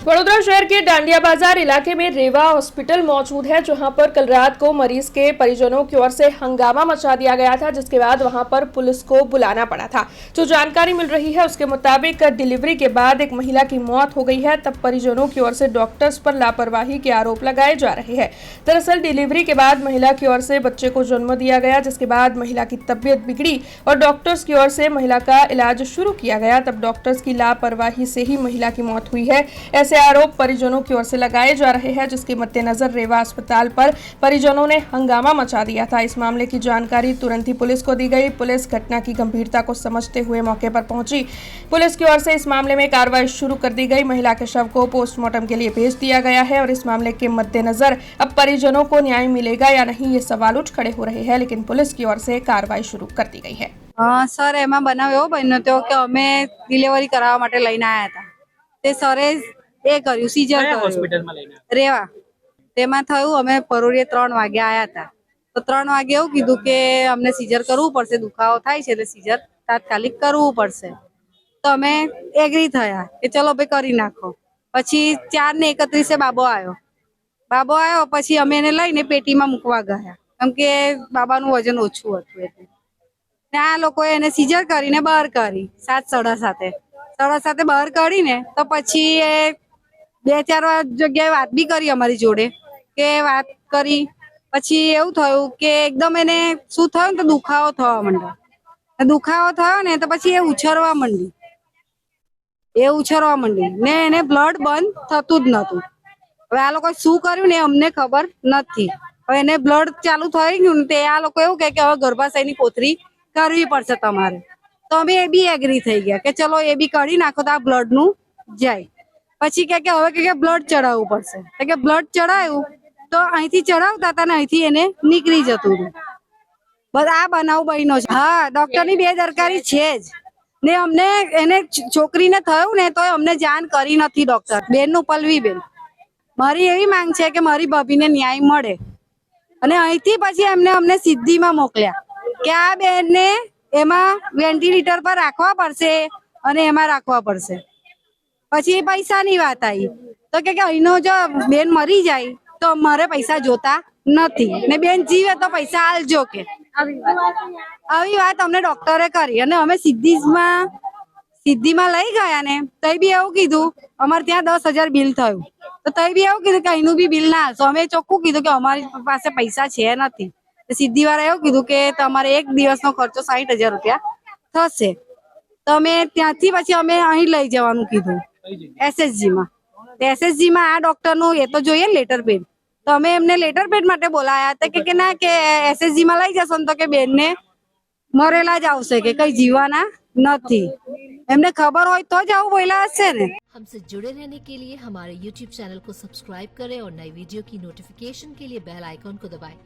वडोदरा शहर के डांडिया बाजार इलाके में रेवा हॉस्पिटल मौजूद है, जहां पर कल रात को मरीज के परिजनों की ओर से हंगामा मचा दिया गया था, जिसके बाद वहां पर पुलिस को बुलाना पड़ा था। जो जानकारी मिल रही है उसके मुताबिक डिलीवरी के बाद एक महिला की मौत हो गई है। तब परिजनों की ओर से डॉक्टर्स पर लापरवाही के आरोप लगाए जा रहे हैं। दरअसल डिलीवरी के बाद महिला की ओर से बच्चे को जन्म दिया गया, जिसके बाद महिला की तबीयत बिगड़ी और डॉक्टर्स की ओर से महिला का इलाज शुरू किया गया। तब डॉक्टर्स की लापरवाही से ही महिला की मौत हुई है, ऐसे आरोप परिजनों की ओर से लगाए जा रहे हैं, जिसके मद्देनजर रेवा अस्पताल पर परिजनों ने हंगामा मचा दिया था। इस मामले की जानकारी तुरंत ही पुलिस को दी गई। पुलिस घटना की गंभीरता को समझते हुए मौके पर पहुंची। पुलिस की ओर से इस मामले में कार्रवाई शुरू कर दी गई। महिला के शव को पोस्टमार्टम के लिए भेज दिया गया है और इस मामले के मद्देनजर अब परिजनों को न्याय मिलेगा या नहीं, ये सवाल उठ खड़े हो रहे हैं, लेकिन पुलिस की ओर से कार्रवाई शुरू कर दी गई है। सर एમાં બનાવ એવો બન્યો હતો કે અમે ડિલિવરી કરાવવા માટે લઈને આવ્યા હતા તે સરે એ કર્યું સીઝર કર્યું હોસ્પિટલમાં લઈને રેવા તેમાં થયું અમે પરોળીએ 3 વાગે આવ્યા હતા તો 3 વાગે એવું કીધું કે અમને સીઝર કરવું પડશે, દુખાવો થાય છે એટલે સીઝર તાત્કાલિક કરવું પડશે તો અમે એગ્રી થયા કે ચલો ભાઈ કરી નાખો। પછી 4 ને 31 બાબો આવ્યો પછી અમે એને લઈને પેટીમાં મૂકવા ગયા કેમ કે બાબાનું વજન ઓછું હતું એટલે આ લોકોએ એને સીઝર કરીને બહાર કરી 7:30 બહાર કાઢીને તો પછી એ 2-4 જગ્યાએ વાત બી કરી અમારી જોડે કે વાત કરી પછી એવું થયું કે એકદમ એને શું થયું તો દુખાવો થયો ને તો પછી એ ઉછરવા માંડી ને એને બ્લડ બંધ થતું જ નતું। હવે આ લોકો શું કર્યું ને અમને ખબર નથી। હવે એને બ્લડ ચાલુ થઈ ગયું ને તે આ લોકો એવું કહે કે હવે ગર્ભાશયની કોથળી કરવી પડશે તમારે તો અમે એ બી એગ્રી થઈ ગયા કે ચલો એ બી કરી નાખો તો આ બ્લડ નું જાય। પછી કે હવે કે બ્લડ ચડાવવું પડશે તો કે બ્લડ ચડાવ્યું તો અહીંથી ચડાવતા હતા ને અહીંથી એને નીકળી જતું હતું। બસ આ બનાવ બન્યો છે। હા, ડોક્ટરની બેદરકારી છે જ ને અમને એને છોકરીને થયું ને તો અમને જાણ કરી નથી ડોક્ટર બેનનું પલ્લવીબેન। મારી એવી માંગ છે કે મારી ભાભીને ન્યાય મળે અને અહીંથી પછી એમને અમને સિદ્ધિમાં મોકલ્યા કે આ બેનને એમાં વેન્ટિલેટર પર રાખવા પડશે અને એમાં રાખવા પડશે। પછી પૈસાની વાત આવી તો કે અહીંનો જો બેન મરી જાય તો અમારે પૈસા જોતા નથી ને બેન જીવે તો પૈસા આલજો કે આવી વાત અમને ડોક્ટરે કરી અને અમે સિદ્ધિમાં લઈ ગયા ને તઈ બી એવું કીધું અમારે ત્યાં 10,000 બિલ થયું તો તઈ બી એવું કીધું કે અહીંનું બી બિલ ના આવશો। અમે ચોખ્ખું કીધું કે અમારી પાસે પૈસા છે નથી। સિદ્ધિ વાળા એવું કીધું કે તમારે એક દિવસનો ખર્ચો 60,000 રૂપિયા થશે તો અમે ત્યાંથી પછી અમે અહીં લઈ જવાનું કીધું SSG માં। SSG માં આ ડોક્ટરનું એ તો જોઈએ લેટર પેડ તો અમે એમને લેટર પેડ માટે બોલાયા હતા કે ના કે SSG માં લઈ જશો તો કે બેનને મરેલા જ આવશે કે કઈ જીવવાના નથી। એમને खबर हो तो જ આવું બોલ્યા હશે ને। हमसे जुड़े रहने के लिए हमारे YouTube चैनल को सब्सक्राइब करें और नई वीडियो की नोटिफिकेशन के लिए बेल आइकॉन को दबाएं।